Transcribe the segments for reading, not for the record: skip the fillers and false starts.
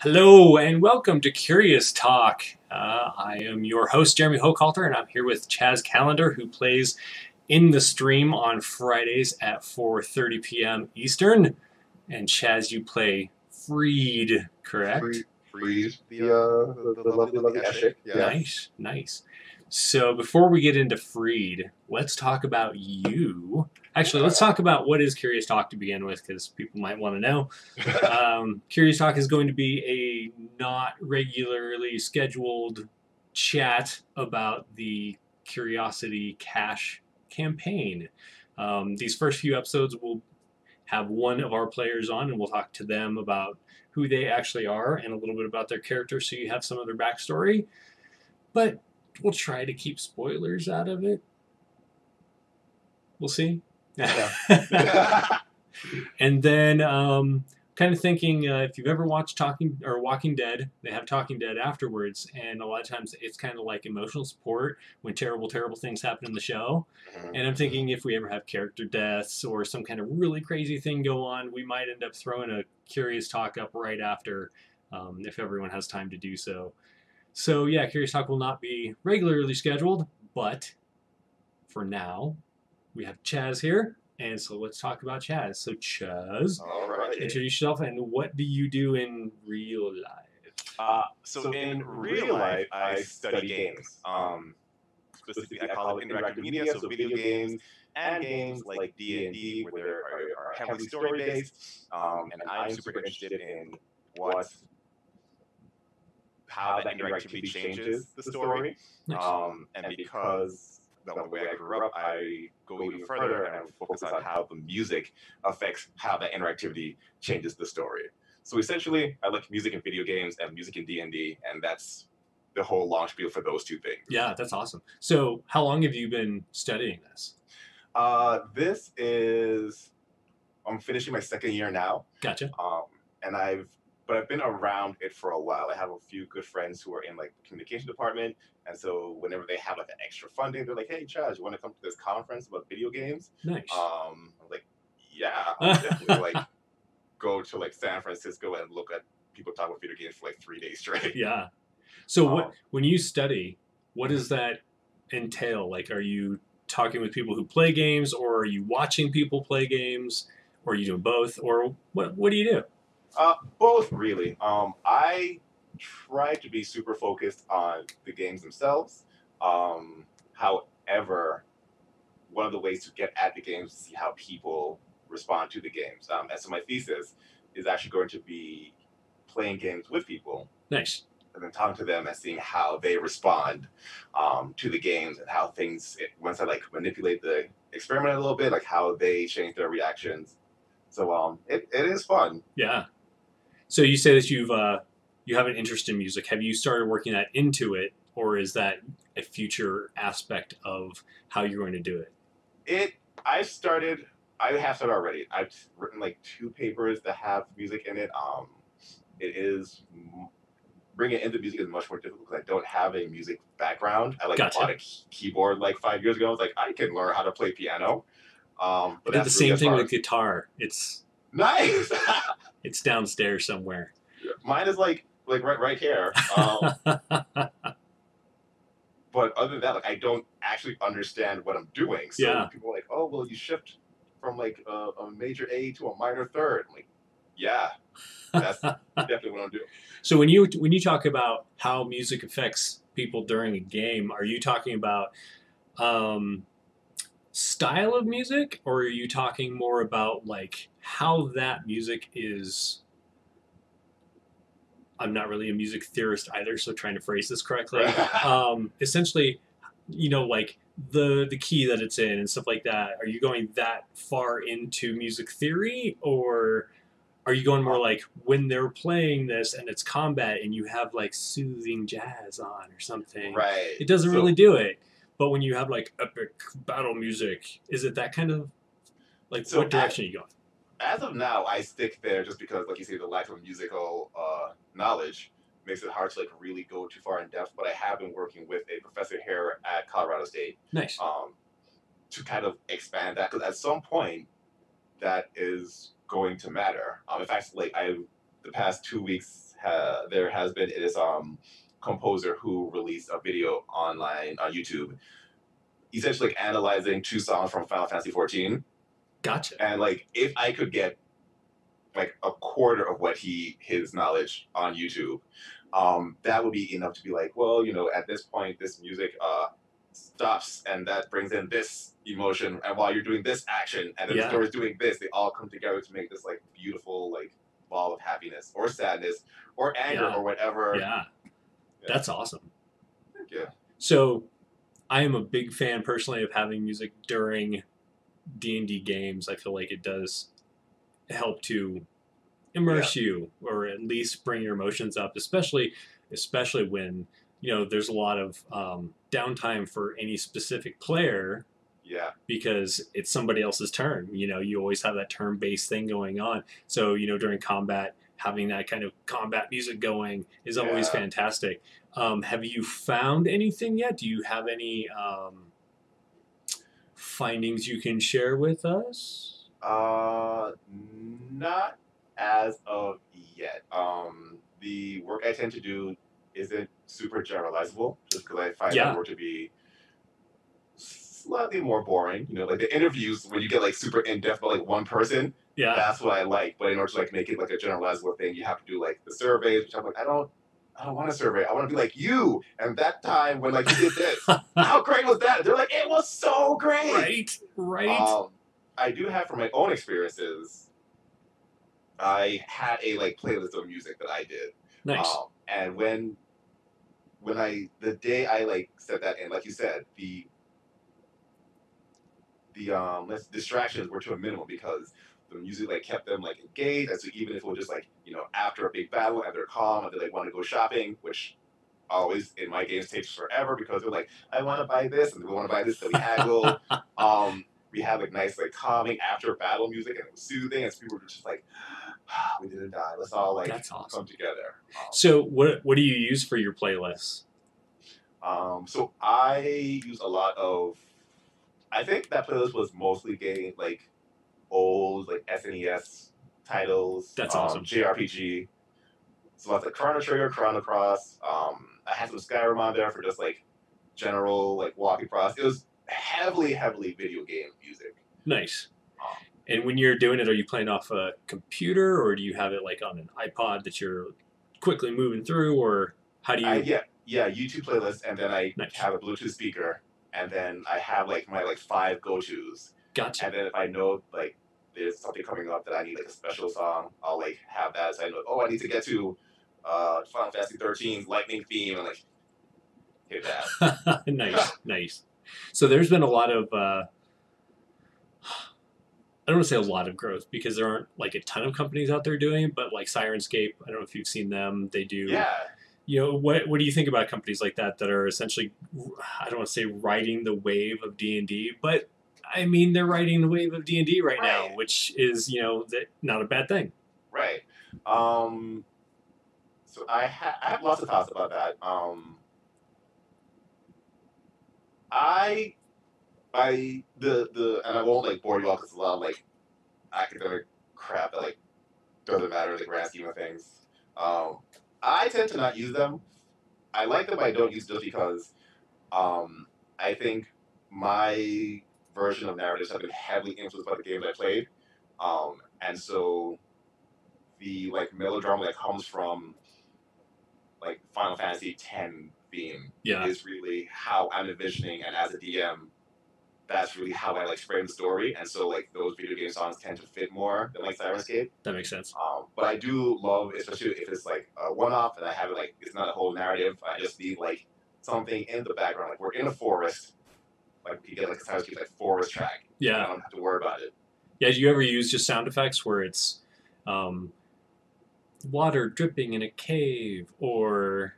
Hello and welcome to Curious Talk. I am your host, Jeremy Hochhalter, and I'm here with Chaz Callendar, who plays in the stream on Fridays at 4:30 p.m. Eastern. And Chaz, you play Friede, correct? Friede, the lovely eschek. Yeah. Nice, nice. So before we get into Friede, let's talk about you. Actually, let's talk about what is Curious Talk to begin with, because people might want to know. Curious Talk is going to be a not regularly scheduled chat about the Curiosity Cache campaign. These first few episodes will have one of our players on, and we'll talk to them about who they actually are and a little bit about their character, so you have some of their backstory. But we'll try to keep spoilers out of it. We'll see. Yeah. And then kind of thinking if you've ever watched Walking Dead, they have Talking Dead afterwards, and a lot of times it's kind of like emotional support when terrible things happen in the show. And I'm thinking if we ever have character deaths or some kind of really crazy thing go on, we might end up throwing a Curious Talk up right after, if everyone has time to do so. So yeah, Curious Talk will not be regularly scheduled, but for now, we have Chaz here. And so let's talk about Chaz. So Chaz, introduce yourself, and what do you do in real life? So in real life, I study games. Specifically, I call it interactive media, so video games and games like D&D, where they are heavily story-based. And I'm super interested in how that interactivity changes the story. Nice. And because the way I grew up, I go even further and I focus on how the music affects how that interactivity changes the story. So essentially, I like music in video games and music in D&D, and that's the whole long spiel for those two things. Yeah, that's awesome. So how long have you been studying this? I'm finishing my second year now. Gotcha. And I've been around it for a while. I have a few good friends who are in like the communication department, and so whenever they have like an extra funding, they're like, "Hey, Chaz, you want to come to this conference about video games?" Nice. I'm like, "Yeah, I'll definitely like go to like San Francisco and look at people talk about video games for like 3 days straight." Yeah. So when you study, what does that entail? Like, are you talking with people who play games, or are you watching people play games, or are you doing both, or what do you do? Both, really. I try to be super focused on the games themselves. However, one of the ways to get at the games is to see how people respond to the games. And so my thesis is actually going to be playing games with people. Nice. And then talking to them and seeing how they respond to the games and how once I like manipulate the experiment a little bit, like how they change their reactions. So it is fun. Yeah. So you say that you have an interest in music. Have you started working that into it, or is that a future aspect of how you're going to do it? I have started already. I've written like 2 papers that have music in it. Bringing it into music is much more difficult because I don't have a music background. I bought a keyboard like 5 years ago. I was like, I can learn how to play piano. I did the same thing with guitar. It's nice. It's downstairs somewhere. Mine is like right here. But other than that, like I don't actually understand what I'm doing. So people are like, "Oh, well, you shift from like a major A to a minor third." I'm like, yeah, that's definitely what I'm doing. So when you talk about how music affects people during a game, are you talking about style of music, or are you talking more about like how that music is? I'm not really a music theorist either, so trying to phrase this correctly. Essentially, like the key that it's in and stuff like that. Are you going that far into music theory, or are you going more like when they're playing this and it's combat and you have like soothing jazz on or something? Right. It doesn't really do it. But when you have like epic battle music, is it that kind of like what direction are you going? As of now, I stick there just because, like you say, the lack of musical knowledge makes it hard to like really go too far in depth. But I have been working with a professor here at Colorado State. Nice. To kind of expand that, because at some point that is going to matter. In fact, like the past 2 weeks, there has been this composer who released a video online on YouTube, essentially like analyzing 2 songs from Final Fantasy 14. Gotcha. And like, if I could get like a quarter of what his knowledge on YouTube, that would be enough to be like, well, at this point, this music stops, and that brings in this emotion, and while you're doing this action, and then the Yeah. story's doing this, they all come together to make this like beautiful like ball of happiness or sadness or anger Yeah. or whatever. Yeah. That's awesome. Yeah. So I am a big fan personally of having music during D&D games. I feel like it does help to immerse you, or at least bring your emotions up, especially when there's a lot of downtime for any specific player. Yeah. Because it's somebody else's turn. You always have that turn-based thing going on. So during combat, having that kind of combat music going is always fantastic. Have you found anything yet? Do you have any findings you can share with us? Not as of yet. The work I tend to do isn't super generalizable, just because I find that work to be slightly more boring. Like the interviews when you get like super in depth about like one person. Yeah. That's what I like. But in order to like make it like a generalizable thing, you have to do like the surveys, which I'm like, I don't want a survey. I want to be like you. And that time when like you did this, how great was that? They're like, it was so great. Right. I do have from my own experiences. I had a like playlist of music that I did. Nice. And when the day I like set that in, like you said, the distractions were to a minimum, because the music like kept them like engaged. And so even if it was just like after a big battle and they're calm and they like want to go shopping, which always in my games takes forever, because they're like, I want to buy this and we want to buy this, so we haggle. We had like nice like calming after battle music, and it was soothing, and so people were just like, we didn't die. Let's all like come together. So what do you use for your playlists? So I use a lot of. I think that playlist was mostly getting like old like SNES titles. That's awesome. JRPG. So lots like Chrono Trigger, Chrono Cross. I had some Skyrim on there for just like general like walking across. It was heavily video game music. Nice. And when you're doing it, are you playing off a computer, or do you have it like on an iPod that you're quickly moving through, or how do you? Yeah, YouTube playlist, and then I have a Bluetooth speaker, and then I have like my like 5 go-tos. Gotcha. And then if I know like there's something coming up that I need like a special song, I'll like have that. So I know, I need to get to Final Fantasy 13's lightning theme, and like hit that. Nice. So there's been a lot of. I don't want to say a lot of growth, because there aren't like a ton of companies out there doing it, but like Sirenscape, I don't know if you've seen them. They do. Yeah. What do you think about companies like that are essentially, I don't want to say riding the wave of D&D, but I mean they're riding the wave of D&D right now, which is not a bad thing. Right. So I have lots of thoughts about that. And I won't like bore you all, because it's a lot of like academic crap that like doesn't matter in the grand scheme of things. I tend to not use them. I like them, but I don't use them because I think my version of narratives have been heavily influenced by the games I played, and so the like melodrama that comes from like Final Fantasy X theme is really how I'm envisioning, and as a DM, that's really how I like frame the story. And so like those video game songs tend to fit more than like Sirenscape. That makes sense. But I do love, especially if it's like a one-off and I have it like it's not a whole narrative. I just need like something in the background. Like we're in a forest, like you get like a Sirenscape like forest track. Yeah. I don't have to worry about it. Yeah. Do you ever use just sound effects where it's water dripping in a cave, or?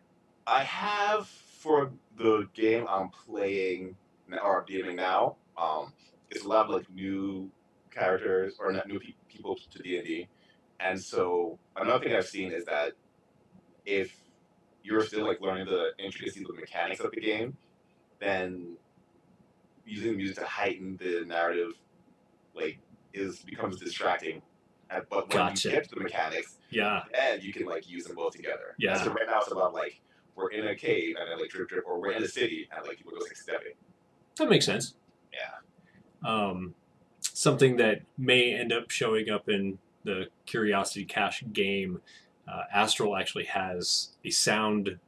I have for the game I'm playing or DMing now. It's a lot of like new characters or not new people to D&D, and so another thing I've seen is that if you're still like learning the intricacies of the mechanics of the game, then using music to heighten the narrative like becomes distracting. But when Gotcha. you get to the mechanics, Yeah. then you can like use them both together. Yeah. And so right now it's about like we're in a cave and then like drip drip, or we're in a city and like people go like stepping. That makes sense. Yeah. Something that may end up showing up in the Curiosity Cache game, Astral actually has a sound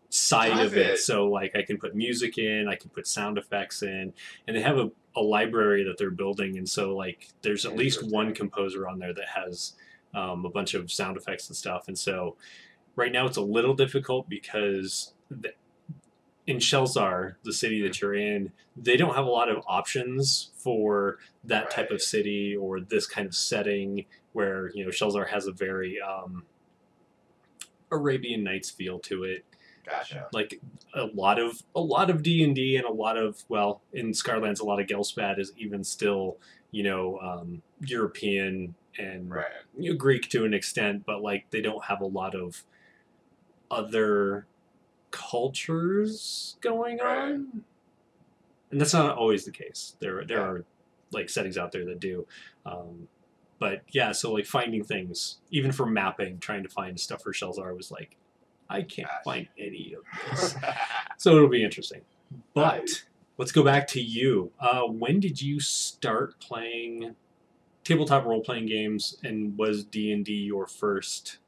side of it. So like I can put music in, I can put sound effects in, and they have a library that they're building. And so like there's at least one composer on there that has a bunch of sound effects and stuff. And so right now it's a little difficult because in Shelzar, the city that you're in, they don't have a lot of options for that type of city or this kind of setting where, you know, Shelzar has a very Arabian Nights feel to it. Gotcha. Like a lot of D&D and a lot of, well, in Scarlands, a lot of Gelspad is even still, you know, European and you know, Greek to an extent, but like they don't have a lot of other cultures going on, and that's not always the case. There are like settings out there that do, but yeah. So like finding things, even for mapping, trying to find stuff for Shelzar was like, I can't find any of this. So it'll be interesting. But let's go back to you. When did you start playing tabletop role playing games, and was D&D your first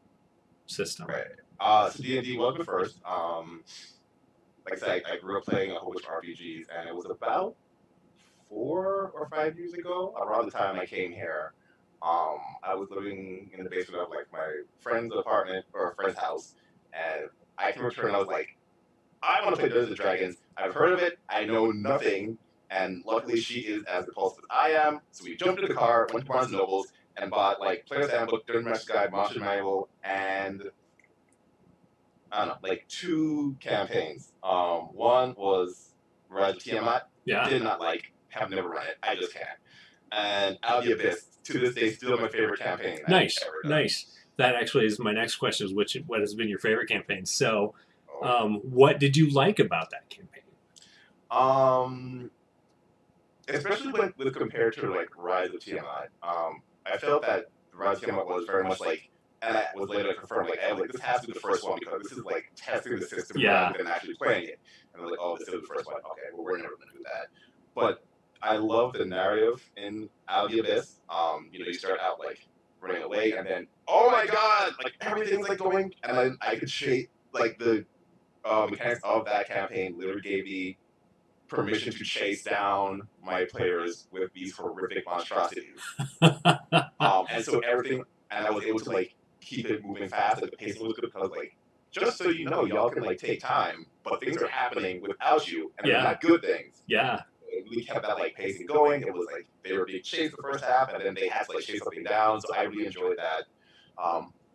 system? So D&D was the first. Like I said, I grew up playing a whole bunch of RPGs, and it was about 4 or 5 years ago, around the time I came here. I was living in the basement of like my friend's apartment or a friend's house, and I came return and I was like, I want to play Dungeons and Dragons. I've heard of it. I know nothing, and luckily she is as repulsive as I am. So we jumped in the car, went to Barnes and Nobles, and bought like Player's Handbook, Dungeon Master's Guide, Monster Manual, and I don't know, like 2 campaigns. One was Rise of Tiamat. Yeah. Did not like, have never run it. I just can't. And Out of the Abyss, to this day, still my favorite campaign. Nice. That actually is my next question: is what has been your favorite campaign? So, what did you like about that campaign? Especially with compared to like Rise of Tiamat, I felt that Rise of Tiamat was very much like, and I was later confirmed, like, hey, like, this has to be the first one because this is like testing the system rather than actually playing it. And they're like, oh, this is the first one. Okay, well, we're never going to do that. But I love the narrative in Out of the Abyss. You know, you start out like running away, and then, oh my god, like everything's like going, and then I could shape like the mechanics of that campaign literally gave me permission to chase down my players with these horrific monstrosities. And so everything, and I was able to like keep it moving fast, like the pacing was good because like, just so you know, y'all can like take time, but things are happening without you, and they're not good things. Yeah. It really kept that like pacing going. It was like they were being chased the first half, and then they had to like chase something down. So I really enjoyed that.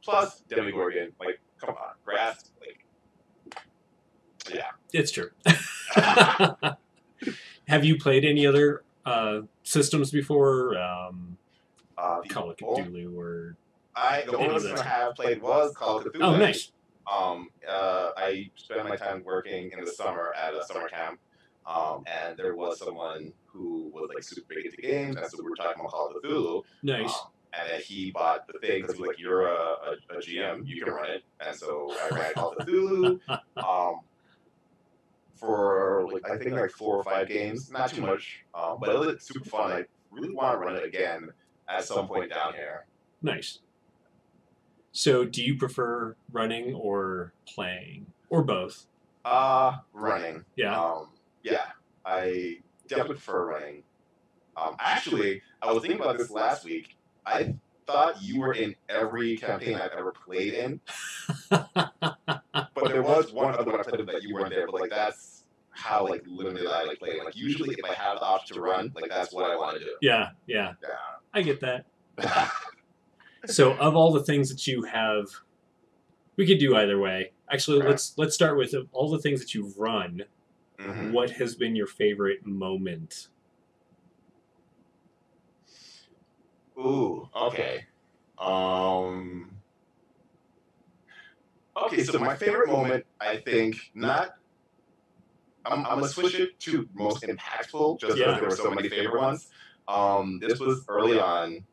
Plus Demogorgon, like, come on, grass, like, yeah, it's true. Have you played any other systems before? Call of Cthulhu or the only system I have played was Call of Cthulhu. Oh, nice. I spent my time working in the summer at a summer camp, and there was someone who was like super big into games, and so we were talking about Call of Cthulhu. Nice. And then he bought the thing because he was like, "You're a GM, you can run it." And so I ran Call of Cthulhu for like I think like 4 or 5 games, not too much, but it was super fun. I really want to run it again at some point down here. Nice. So, do you prefer running or playing, or both? Running. Yeah. Yeah, I definitely prefer running. Actually, I was thinking about this last week. I thought you were in every campaign I've ever played in, but there was one other one I played that you weren't there. But like that's how like limited I like play. Like usually, if I have the option to run, like that's what I want to do. Yeah. I get that. So, of all the things that you have, we could do either way. Actually, let's start with all the things that you've run. Mm-hmm. What has been your favorite moment? Ooh, okay. Okay, so my favorite moment, I think, I'm gonna switch it to most impactful, just because there were so many favorite ones. This was early on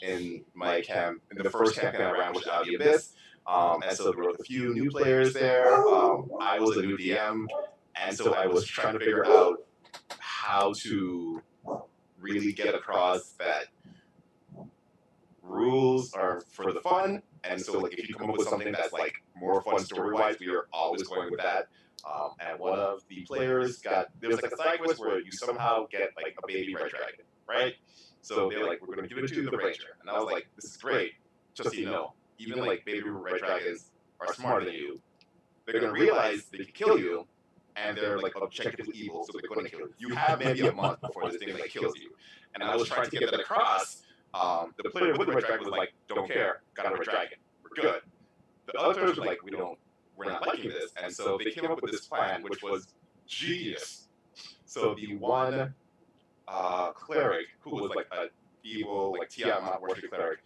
in my camp, in the first campaign I ran, which was Out of the Abyss. And so there were a few new players there. I was a new DM, and so I was trying to figure out how to really get across that rules are for the fun, and so like if you come up with something that's like more fun story-wise, we are always going with that. And one of the players there was like a side quest where you somehow get like a baby red dragon, right? So they're like, we're going to give it to the ranger, and I was like, this is great. Just so you know, even like baby red dragons are smarter than you. They're going to realize they can kill you, and they're like objectively evil, so they're going to kill you. You have maybe a month before this thing like kills you. And I was trying to get that across. The player with the red dragon was like, don't care, got a red dragon, we're good. The other players were like, we're not liking this, and so they came up with this plan, which was genius. So the one cleric who was like a evil, like Tiamat worship cleric,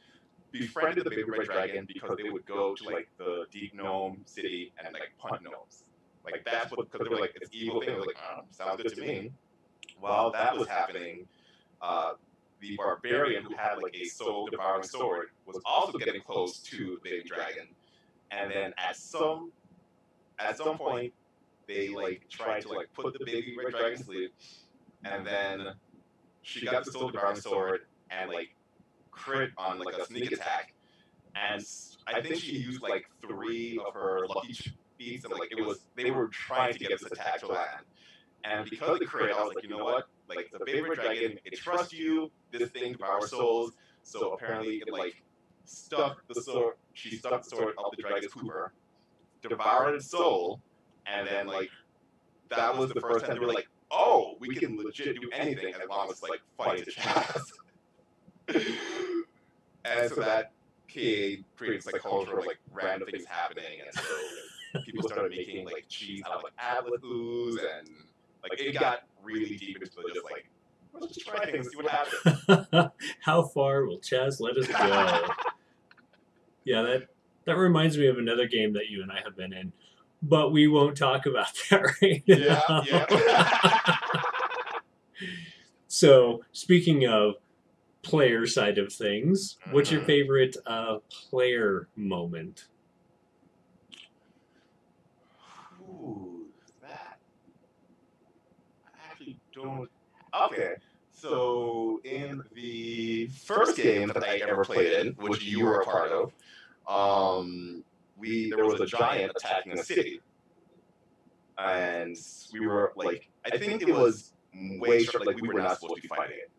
befriended the baby red dragon because they would go to like the deep gnome city and like punt gnomes. Like that's what, because they were like this evil thing. They were like, sounds good to me. While that was happening, the barbarian who had like a soul devouring sword was also getting close to the baby dragon. And then at some point, they like tried to like put the baby red dragon to sleep, and then she got the soul devouring sword and like crit on like a sneak attack, and I think she used like 3 of her lucky feats, and like they were trying to get this attack to land. And because of the crit, I was like, you know what? Like the baby red dragon, it trusts you. This thing devours souls, so apparently it like stuck the sword. She stuck the sword up the dragon's hoover, devoured its soul, and then like that was the first time they were like, oh, we can legit do anything as long as like fight a Chaz. And so that creates like culture of like random things happening, and so people started making like cheese out of like ablet ooze, and like it got really deep into the just like, let's just try things and see what happens. How far will Chaz let us go? Yeah, that reminds me of another game that you and I have been in, but we won't talk about that right now. Yeah. So, speaking of player side of things, what's your favorite player moment? Ooh, that I actually don't. Okay, so in the first game that I ever played in, which you were a part of, there was a giant attacking a city, and we were like, I think it was way short. Like we were not supposed to be fighting it.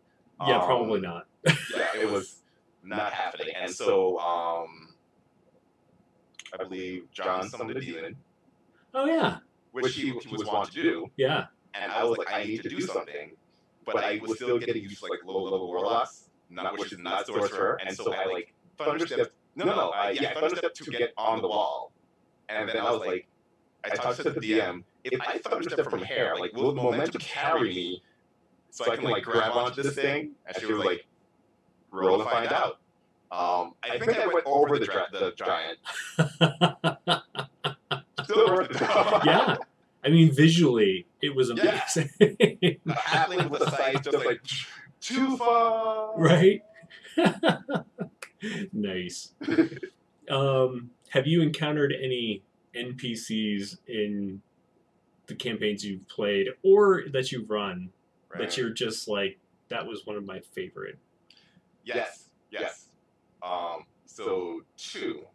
Yeah, probably not. Yeah, it was not happening, and so I believe John summoned a demon. Oh yeah, which he was wont to do. Yeah. And I was like, I need to do something, but I was still getting used to like low level warlocks, which is not sorcerer, and so I like thunderstepped. Thunderstepped to get on the wall, and then I was like, I talked to the DM, if I thunderstep from here, like will the momentum carry me, so I can like grab onto this thing? And she was like, roll to find out. I think I went over the giant. Still worth it. Yeah. I mean, visually, it was amazing. Yeah. The halfling with the sight just like, too far. Right? Nice. Have you encountered any NPCs in the campaigns you've played or that you've run that you're just like, that was one of my favorite? Yes. So 2.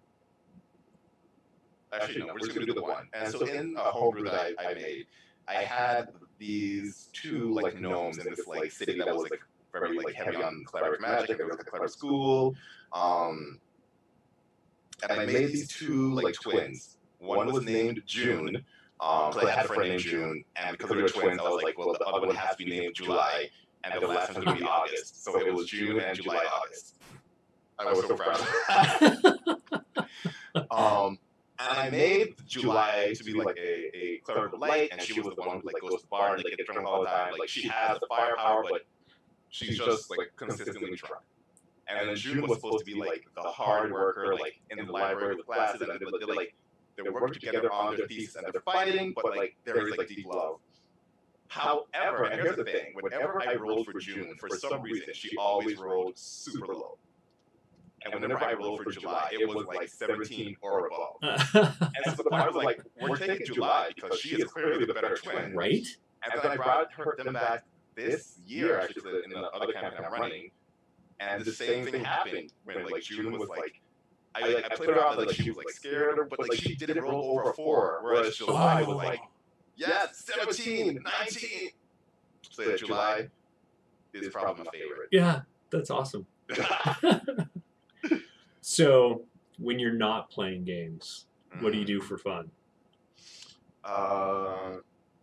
Actually, no, we're just going to do the 1. And so in a homebrew that I made, I had these 2 like gnomes in this like city that was like very like heavy on cleric magic. There was like a cleric school. And I made these 2 like twins. One was named June, because I had a friend named June, and because we were twins, I was like, well, the other one has to be named July, and the last one's going to be August. So it was June and July, August. I was so proud. And I made July to be like a cleric of light, and she was the one who like goes to the bar and like gets drunk all the time. Like she has the firepower, but she's just like consistently drunk. And then June was supposed to be like the hard worker, like in the library with classes, and they work together on their thesis and they're fighting, but like there is like deep love. However, and here's the thing: whenever I rolled for June, for some reason she always rolled super low. And whenever I rolled for July, it was like 17 or above. And so the party was like, we're taking July because she is clearly the better twin. Right? And then I brought them back this year, actually, in the other campaign I'm running. And the same thing happened when like June was like, I played her out that like she was like scared, but like she didn't roll over a 4, whereas July was like, yes, 17, 19. So yeah, July is probably my favorite. Yeah, that's awesome. So, when you're not playing games, what do you do for fun?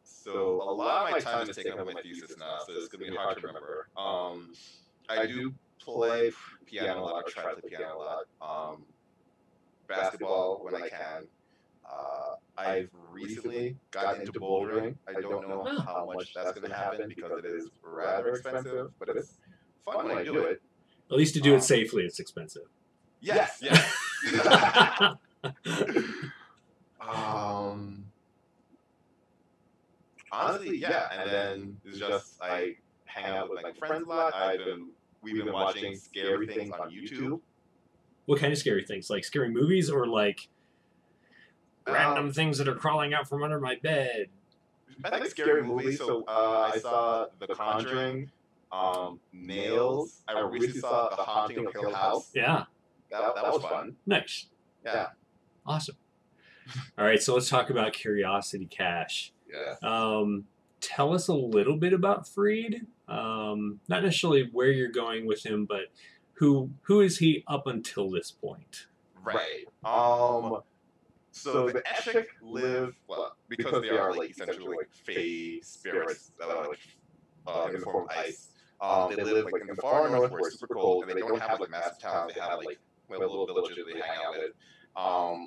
So a lot of my time is taken up with my thesis now, so it's gonna be hard to remember. I do play piano a lot, or try to play piano a lot. Basketball when I can. I've recently gotten into bouldering. I don't know how much that's going to happen because it is rather expensive, but it's fun when I do it. At least to do it safely, it's expensive. Yes, yes. Honestly, yeah. And then it's just I hang out with my friends a lot. We've been watching scary things on YouTube. What kind of scary things? Like scary movies or like random things that are crawling out from under my bed? I think scary movies. So I saw The Conjuring, Nails. I recently saw The Haunting of Hill House. Yeah. That was fun. Nice. Yeah. Awesome. All right, so let's talk about Curiosity Cache. Yeah. Tell us a little bit about Friede. Not necessarily where you're going with him, but who is he up until this point? Right. So the eschek live, well, because they are like essentially like fey spirits that are like in the form of ice. They live like in the far north where it's super cold, and they don't have like massive towns. They have like little villages they hang out with.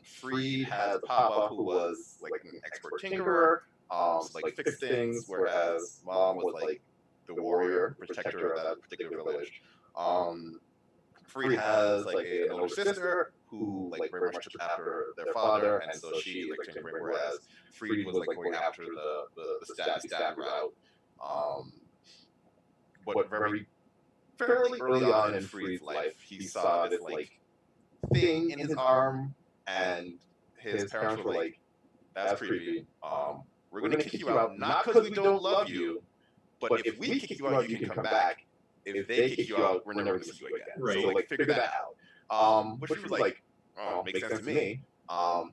Friede has a papa who was like an expert tinkerer, so like fixed things, whereas mom was like the warrior protector of that particular village. Friede has like an older sister who like very much took after their father, and so she like tinkering, whereas Friede was like going after the stab route. But fairly early on in Friede's life, he saw this like thing in his arm, and his parents were like, "That's creepy. We're gonna kick you out, not because we don't love you, but if we kick you out, you can come back. If they kick you out, we're never gonna see you again." Right. So like figure that out. Which was like, oh, makes sense to me.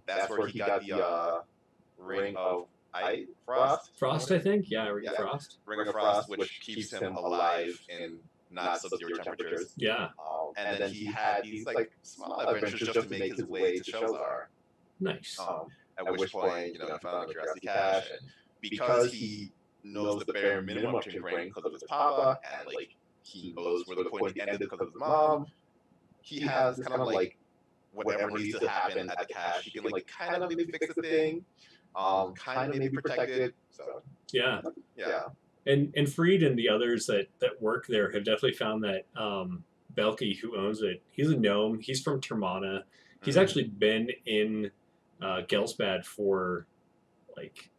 That's where he got the ring of frost. Frost, I think. Yeah, Frost. Ring of frost, which keeps him alive in not sub-zero temperatures. Yeah. And then he had these like small adventures just to make his way to Shozar. Nice. At which point, he found a Curiosity Cache, and because he knows the bare minimum of tinkering because of his papa, and like he knows where the point ended because of his mom, he has kind of like whatever needs to happen at the cache. He can like kind of maybe fix the thing, kind of maybe protect it. So yeah. Yeah. And Friede and the others that work there have definitely found that Belky, who owns it, he's a gnome. He's from Termana. He's actually been in Gelsbad for like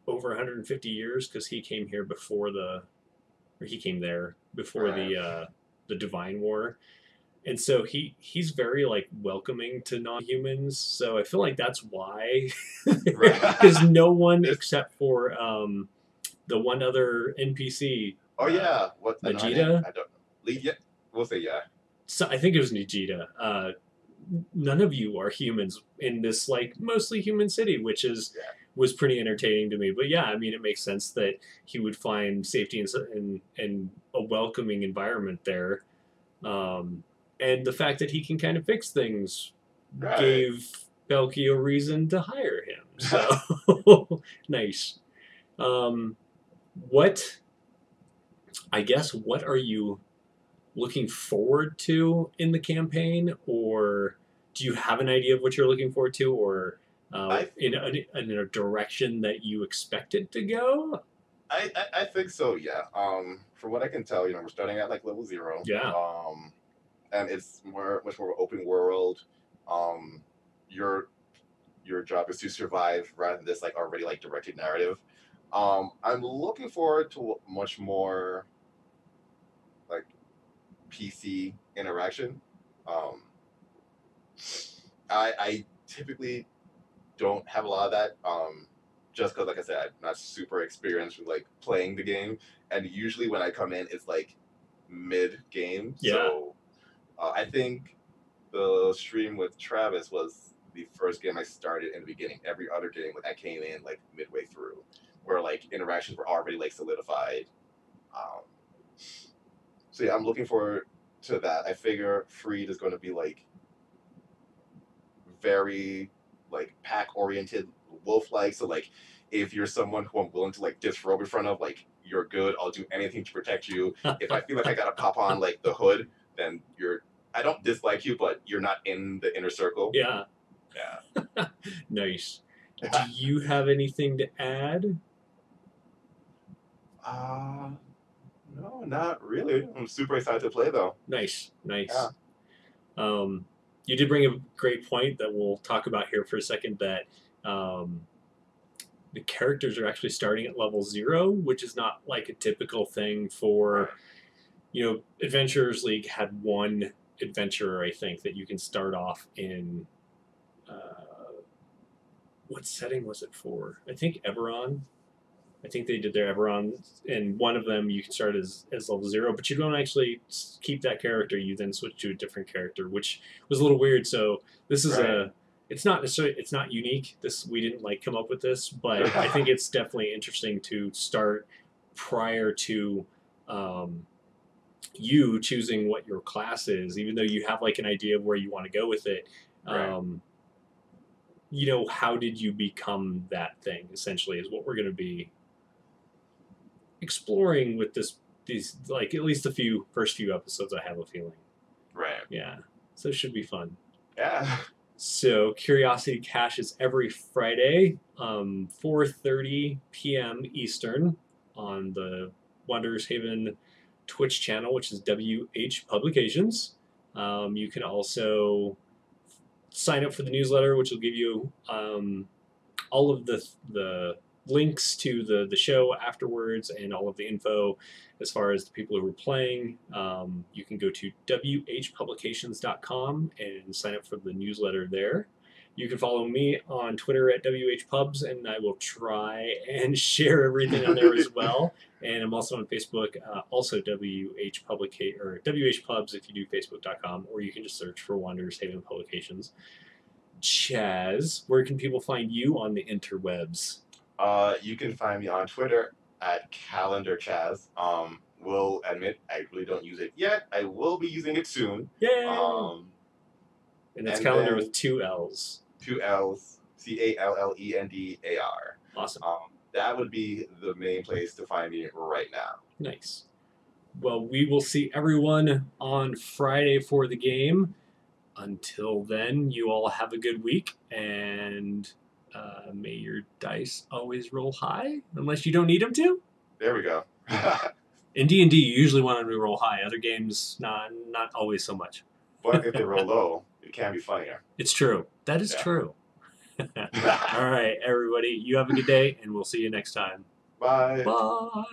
over 150 years because he came here before he came there before the Divine War. And so he's very like welcoming to non-humans. So I feel like that's why, because no one except for the one other NPC. Oh yeah, what's Najita? I don't know. Yeah, we'll say yeah. So I think it was Najita. None of you are humans in this like mostly human city, which was pretty entertaining to me. But yeah, I mean, it makes sense that he would find safety and a welcoming environment there. And the fact that he can kind of fix things gave Belky a reason to hire him. So nice. What are you looking forward to in the campaign, or do you have an idea of what you're looking forward to, or in a direction that you expect it to go? I think so. Yeah. From what I can tell, we're starting at like level 0. Yeah. And it's much more open world. Your job is to survive rather than this like already like directed narrative. I'm looking forward to much more like PC interaction. Um, I typically don't have a lot of that. Just because, like I said, I'm not super experienced with like playing the game, and usually when I come in, it's like mid game. Yeah. So I think the stream with Travis was the first game I started in the beginning. Every other game, like I came in like midway through, where like interactions were already like solidified. Um, so yeah, I'm looking forward to that. I figure Friede is going to be like very like pack oriented, wolf like. So like if you're someone who I'm willing to like disrobe in front of, like you're good. I'll do anything to protect you. If I feel like I gotta pop on like the hood, then you're. I don't dislike you, but you're not in the inner circle. Yeah. Yeah. Nice. Do you have anything to add? No, not really. I'm super excited to play though. Nice. Yeah. You did bring a great point that we'll talk about here for a second, that the characters are actually starting at level 0, which is not like a typical thing for, Adventurers League had one adventurer, I think, that you can start off in. What setting was it for? I think Eberron. I think they did their Eberron, and one of them you can start as level 0, but you don't actually keep that character. You then switch to a different character, which was a little weird. So this is it's not necessarily, it's not unique. We didn't like come up with this, but I think it's definitely interesting to start prior to you choosing what your class is, even though you have like an idea of where you want to go with it. Right. How did you become that thing? Essentially, is what we're going to be exploring with these like at least the first few episodes. I have a feeling. Right. Yeah. So it should be fun. Yeah. So Curiosity Cache is every Friday, 4:30 p.m. Eastern on the Wanderers Haven Twitch channel, which is WH Publications. You can also sign up for the newsletter, which will give you all of the links to the show afterwards and all of the info as far as the people who are playing. You can go to whpublications.com and sign up for the newsletter there. You can follow me on Twitter at WHPubs, and I will try and share everything on there as well. And I'm also on Facebook, also WHPubs if you do Facebook.com, or you can just search for Wanderers Haven Publications. Chaz, where can people find you on the interwebs? You can find me on Twitter at Calendar Chaz. Will admit I really don't use it yet. I will be using it soon. Yay! And it's Calendar with 2 L's. 2 L's. Callendar. Awesome. That would be the main place to find me right now. Nice. Well, we will see everyone on Friday for the game. Until then, you all have a good week, and may your dice always roll high, unless you don't need them to. There we go. In D&D, you usually want them to roll high. Other games, not always so much. But if they roll low, it can be funnier. It's true. That is true. All right, everybody, you have a good day, and we'll see you next time. Bye. Bye.